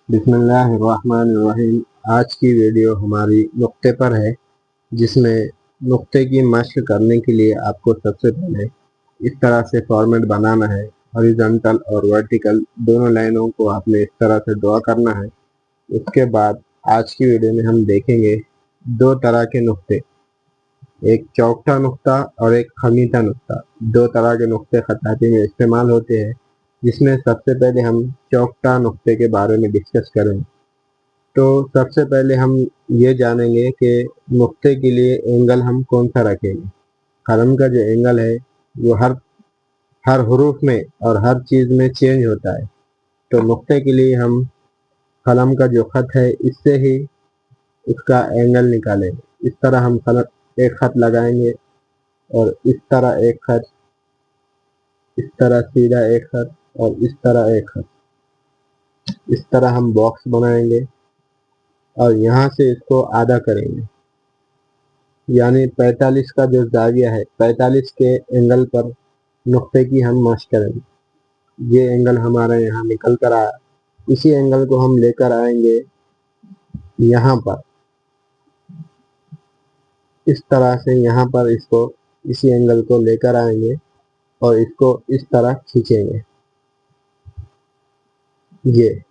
बिस्मिल्लाहिर्रहमानिर्रहीम। आज की वीडियो हमारी नुक्ते पर है, जिसमें नुक्ते की मशक करने के लिए आपको सबसे पहले इस तरह से फॉर्मेट बनाना है। हॉरिजॉन्टल और वर्टिकल दोनों लाइनों को आपने इस तरह से ड्रॉ करना है। उसके बाद आज की वीडियो में हम देखेंगे दो तरह के नुक्ते, एक चौकटा नुक्ता और एक खमीता नुक्ता। दो तरह के नुक्ते खताती में इस्तेमाल होते हैं, जिसमें सबसे पहले हम चौकटा नुक्ते के बारे में डिस्कस करेंगे। तो सबसे पहले हम ये जानेंगे कि नुक्ते के लिए एंगल हम कौन सा रखेंगे। कलम का जो एंगल है वो हर हर हरूफ में और हर चीज़ में चेंज होता है। तो नुक्ते के लिए हम कलम का जो ख़त है इससे ही उसका एंगल निकालेंगे। इस तरह हम एक ख़त लगाएंगे और इस तरह एक ख़त, इस तरह सीधा एक ख़त और इस तरह एक ख़त। इस तरह हम बॉक्स बनाएंगे और यहाँ से इसको आधा करेंगे, यानी 45 का जो जाविया है 45 के एंगल पर नुक्ते की हम मशक करेंगे। ये एंगल हमारा यहाँ निकल कर आया। इसी एंगल को हम लेकर आएंगे यहाँ पर, इस तरह से यहाँ पर इसको इसी एंगल को लेकर आएंगे और इसको इस तरह खींचेंगे। ये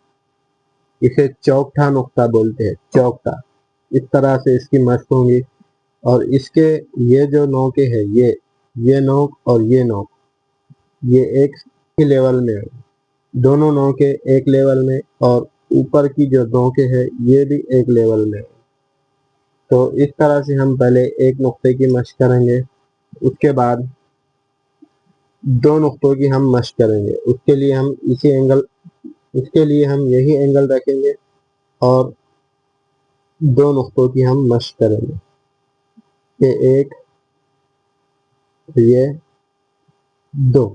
इसे चौकठा नुक्ता बोलते हैं, चौकटा। इस तरह से इसकी मशक होंगी और इसके ये जो नोके है, ये नोक और ये नोक, ये एक ही लेवल में है। दोनों नोके एक लेवल में और ऊपर की जो नोके है ये भी एक लेवल में है। तो इस तरह से हम पहले एक नुक्ते की मशक करेंगे, उसके बाद दो नुक्तों की हम मशक करेंगे। उसके लिए हम यही एंगल रखेंगे और दो नुक्तों की हम मशक करेंगे। ये एक, ये दो।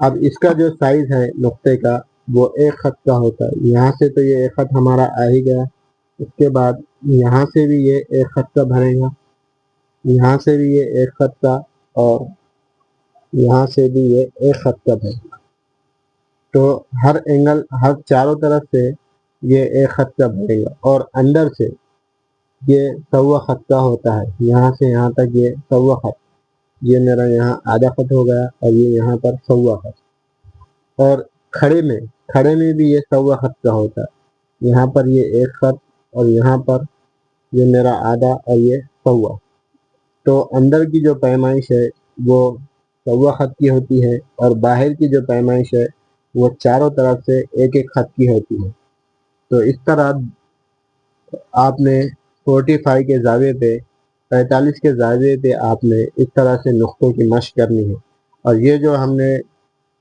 अब इसका जो साइज है नुक्ते का वो एक खत का होता है। यहाँ से तो ये एक खत हमारा आ ही गया। उसके बाद यहाँ से भी ये एक खत का भरेगा, यहाँ से भी ये एक खत का और यहाँ से भी ये एक खत का भरेगा। तो हर एंगल, हर चारों तरफ से ये एक खत का भरेगा और अंदर से ये सवा खत का होता है। यहाँ से यहाँ तक ये सवा खत, ये मेरा यहाँ आधा खत हो गया और ये यहाँ पर सवा खत। और खड़े में भी ये सवा खत का होता है। यहाँ पर ये एक खत और यहाँ पर ये मेरा आधा और ये सवा। तो अंदर की जो पैमाइश है वो सवा खत की होती है और बाहर की जो पैमाइश है वो चारों तरफ से एक एक खत की होती है। तो इस तरह आपने 45 के जावे पे, 45 के जावे पे आपने इस तरह से नुक्तों की मशक करनी है। और ये जो हमने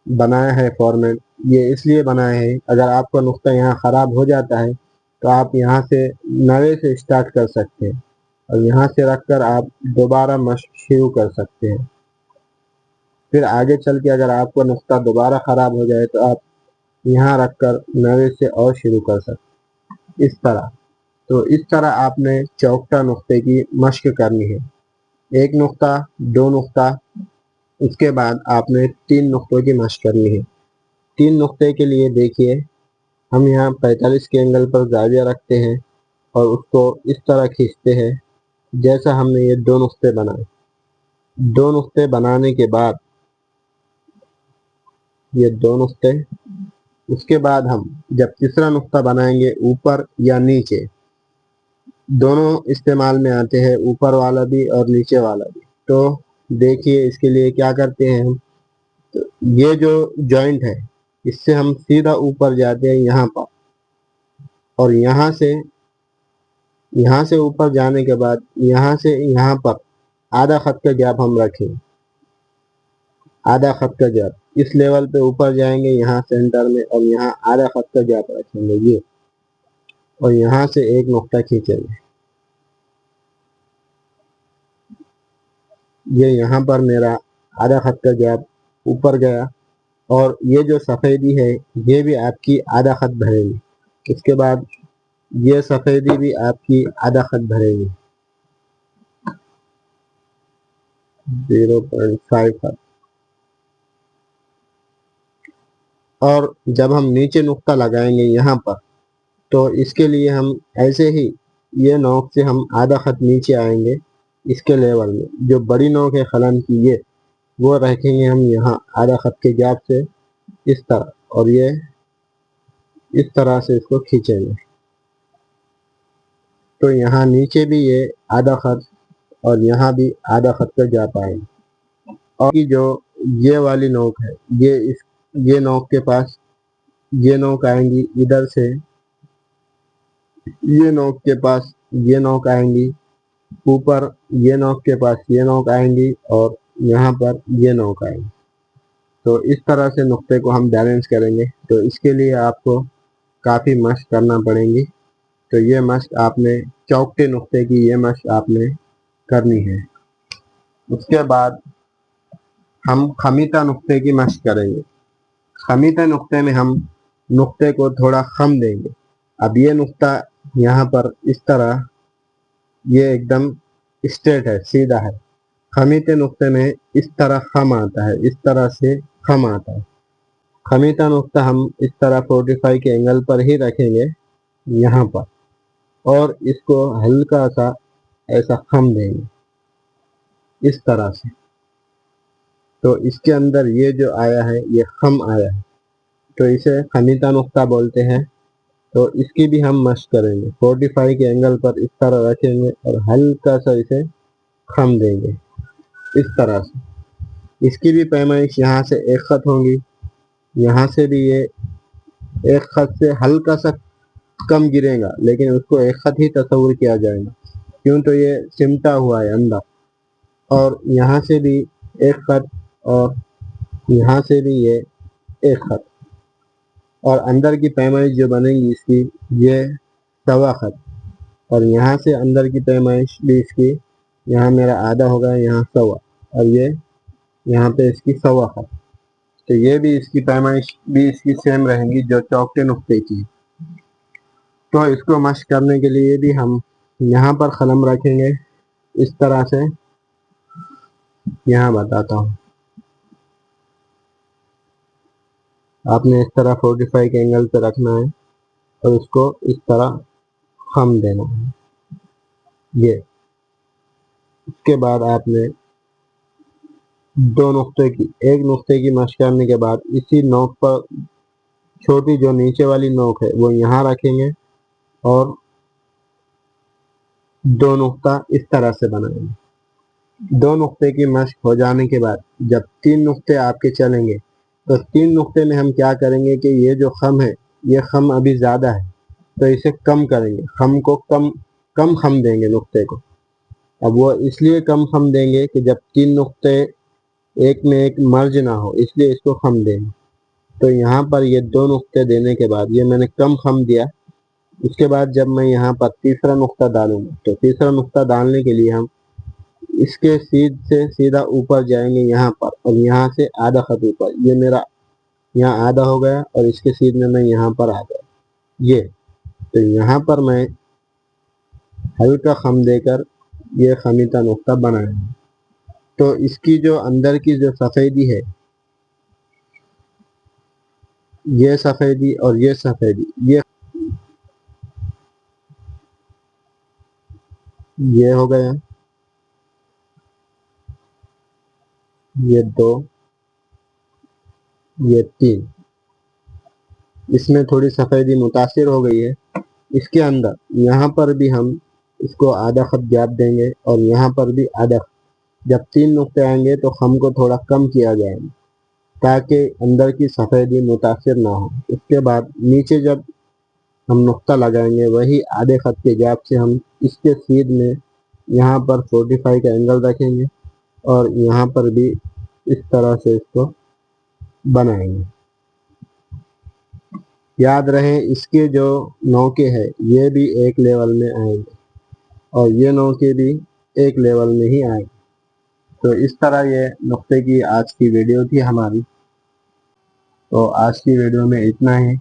बनाया है फॉर्मेट, ये इसलिए बनाया है अगर आपका नुक्ता यहाँ ख़राब हो जाता है तो आप यहाँ से नए से स्टार्ट कर सकते हैं और यहाँ से रख कर आप दोबारा मशक शुरू कर सकते हैं। फिर आगे चल के अगर आपका नुक्ता दोबारा ख़राब हो जाए तो आप यहाँ रख कर नए से और शुरू कर सकते हैं, इस तरह। तो इस तरह आपने चौकटा नुक्ते की मशक करनी है। एक नुक्ता, दो नुक्ता, उसके बाद आपने तीन नुक्तों की मशक करनी है। तीन नुक्ते के लिए देखिए, हम यहाँ 45 के एंगल पर जाविया रखते हैं और उसको इस तरह खींचते हैं जैसा हमने ये दो नुक्ते बनाए। दो नुक्ते बनाने के बाद ये दो नुक्ते, उसके बाद हम जब तीसरा नुक्ता बनाएंगे ऊपर या नीचे, दोनों इस्तेमाल में आते हैं, ऊपर वाला भी और नीचे वाला भी। तो देखिए इसके लिए क्या करते हैं हम, तो ये जो जॉइंट है इससे हम सीधा ऊपर जाते हैं यहाँ पर और यहाँ से ऊपर जाने के बाद यहाँ से यहाँ पर आधा खत का गैप हम रखेंगे। आधा खत का गैप इस लेवल पे ऊपर जाएंगे यहाँ सेंटर में और यहाँ आधा खत का गैप रखेंगे ये, और यहाँ से एक नुक्ता खींचेंगे। ये यहाँ पर मेरा आधा खत का गैप ऊपर गया और ये जो सफ़ेदी है ये भी आपकी आधा खत भरेगी। इसके बाद ये सफ़ेदी भी आपकी आधा खत भरेगी, 0.5 खत। और जब हम नीचे नुक्ता लगाएंगे यहाँ पर, तो इसके लिए हम ऐसे ही ये नोक से हम आधा खत नीचे आएंगे इसके लेवल में। जो बड़ी नोक है कलम की ये, वो रखेंगे हम यहाँ आधा खत के गैप से इस तरह, और ये इस तरह से इसको खींचेंगे। तो यहाँ नीचे भी ये आधा खत और यहाँ भी आधा खत का गैप आएगा। और जो ये वाली नोक है, ये नोक के पास ये नोक आएंगी इधर से, ये नोक के पास ये नोक आएंगी ऊपर, ये नोक के पास ये नोक आएंगी और यहाँ पर ये नोक आएंगी। तो इस तरह से नुक्ते को हम बैलेंस करेंगे। तो इसके लिए आपको काफ़ी मशक करना पड़ेगी। तो ये मशक आपने चौकटे नुक्ते की ये मशक आपने करनी है। उसके बाद हम खमीता नुक्ते की मशक करेंगे। खमीता नुक्ते में हम नुक्ते को थोड़ा खम देंगे। अब ये नुक्ता यहाँ पर इस तरह, ये एकदम स्ट्रेट है, सीधा है। खमीते नुक्ते में इस तरह खम आता है, इस तरह से खम आता है। खमीता नुक्ता हम इस तरह 45 के एंगल पर ही रखेंगे यहाँ पर, और इसको हल्का सा ऐसा खम देंगे इस तरह से। तो इसके अंदर ये जो आया है ये खम आया है, तो इसे खमीता नुक्ता बोलते हैं। तो इसकी भी हम मशक करेंगे। 45 के एंगल पर इस तरह रखेंगे और हल्का सा इसे खम देंगे इस तरह से। इसकी भी पैमाइश यहाँ से एक खत होंगी, यहाँ से भी ये एक खत से हल्का सा कम गिरेगा, लेकिन उसको एक खत ही तस्वुर किया जाएगा, क्यों तो ये सिमटा हुआ है अंदर। और यहाँ से भी एक खत और यहाँ से भी ये एक खत, और अंदर की पैमाइश जो बनेगी इसकी ये सवा खत, और यहाँ से अंदर की पैमाइश भी इसकी, यहाँ मेरा आधा होगा, यहाँ सवा, और ये यहाँ पे इसकी सवा खत। तो ये भी इसकी पैमाइश भी इसकी सेम रहेंगी जो चौकटे नुक्ते की। तो इसको मशक करने के लिए भी हम यहाँ पर कलम रखेंगे इस तरह से। यहाँ बताता हूँ, आपने इस तरह 45 के एंगल पे रखना है और उसको इस तरह खम देना है ये। उसके बाद आपने एक नुक्ते की मशक करने के बाद इसी नोक पर छोटी जो नीचे वाली नोक है वो यहाँ रखेंगे और दो नुक्ता इस तरह से बनाएंगे। दो नुक्ते की मशक हो जाने के बाद जब 3 नुक्ते आपके चलेंगे, तो 3 नुक्ते में हम क्या करेंगे कि ये जो खम है, ये खम अभी ज़्यादा है, तो इसे कम करेंगे। खम को कम खम देंगे नुक्ते को। अब वो इसलिए कम खम देंगे कि जब 3 नुक्ते एक में एक मर्ज ना हो, इसलिए इसको खम देंगे। तो यहाँ पर ये 2 नुक्ते देने के बाद ये मैंने कम खम दिया। उसके बाद जब मैं यहाँ पर तीसरा नुक्ता डालूंगा, तो तीसरा नुक्ता डालने के लिए हम इसके सीधा ऊपर जाएंगे यहाँ पर, और यहाँ से आधा खत ऊपर। ये मेरा यहाँ आधा हो गया और इसके सीध में मैं यहाँ पर आ गया ये। तो यहाँ पर मैं हल्का खम देकर ये खमीता नुक्ता बनाया। तो इसकी जो अंदर की जो सफ़ेदी है, ये सफ़ेदी और ये सफ़ेदी, ये हो गया, ये 2, ये 3। इसमें थोड़ी सफ़ेदी मुतासिर हो गई है। इसके अंदर यहाँ पर भी हम इसको आधा खत गैप देंगे और यहाँ पर भी आधा। जब 3 नुक्ते आएंगे तो खम को थोड़ा कम किया जाएगा ताकि अंदर की सफ़ेदी मुतासिर ना हो। उसके बाद नीचे जब हम नुक्ता लगाएंगे, वही आधे खत के गैप से हम इसके सीध में यहाँ पर 45 का एंगल रखेंगे और यहाँ पर भी इस तरह से इसको बनाएंगे। याद रहे इसके जो नौके हैं ये भी एक लेवल में आएंगे और ये नौके भी एक लेवल में ही आएंगे। तो इस तरह ये नुक्ते की आज की वीडियो थी हमारी। तो आज की वीडियो में इतना ही।